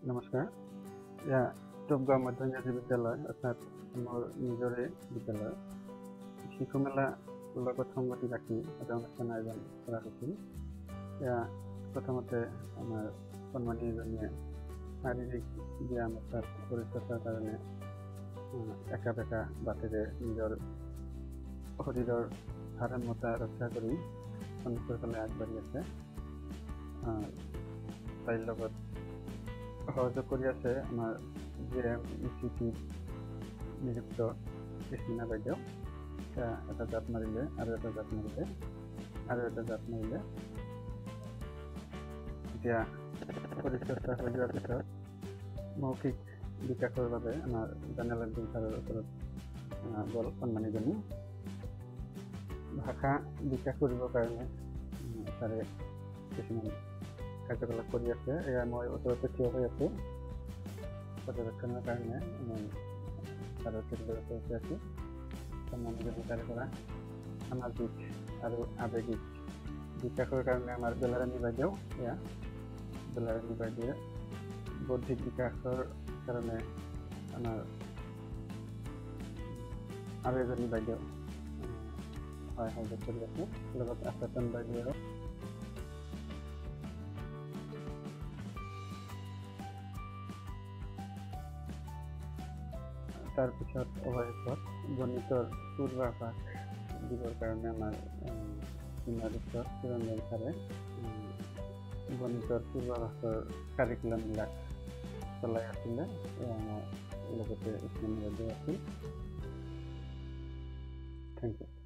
নমস্কাৰ। এয়া টপগাঁও মধ্য ইংৰাজী বিদ্যালয় অৰ্থাৎ মোৰ নিজৰে বিদ্যালয় শিশুমেলা লগত সংগতি ৰাখি এটা অনুষ্ঠান আয়োজন কৰা হৈছিল। এয়া প্ৰথমতে আমাৰ সন্মানী এজনীয়ে শাৰীৰিক ব্যায়াম অৰ্থাৎ পৰিচৰ্যাৰ কাৰণে একা বেকা বাটেৰে নিজৰ শৰীৰৰ ভাৰসাম্যতা ৰক্ষা কৰি সন্মুখৰ ফালে আগবাঢ়ি আছে। তাইৰ লগত সহযোগ কৰি আছে আমাৰ GMECT নিযুক্ত কৃষ্ণা বাইদেউ। এটা জাপ মাৰিলে আৰু এটা জাপ মাৰিলে আৰু এটা জাপ মাৰিলে। এতিয়া পৰিচৰ্যা হৈ যোৱাৰ পিছত মৌখিক বিকাশৰ বাবে আমাৰ জানেলাল ছাৰৰ ওচৰত গ'ল সন্মানীজনী। ভাষা বিকাশ কৰিবৰ কাৰণে ছাৰে কিছুমান কাৰ্যকলাপ কৰি আছে। এয়া মই ওচৰতে থিয় হৈ আছোঁ পৰ্যবেক্ষণৰ কাৰণে। ছাৰৰ ওচৰতে আছোঁ। সন্মানীজনী তাৰে পৰা সামাজিক আৰু আৱেগিক বিকাশৰ কাৰণে আমাৰ বেলাৰাণী বাইদেউ, এয়া বেলাৰাণী বাইদেৱে বৌদ্ধিক বিকাশৰ কাৰণে আমাৰ আৰু এজনী বাইদেউ সহযোগ কৰি আছে। লগত আচাতন বাইদেউ। তাৰপিছত অৱশেষত গণিতৰ পূৰ্বাভাস দিবৰ কাৰণে আমাৰ শিক্ষক চিৰঞ্জন ছাৰে গণিতৰ পূৰ্বাভাসৰ কাৰিকুলামবিলাক চলাই আছিলে। আমাৰ লগতে ইছলামী বাইদেউ আছিল। Thank U.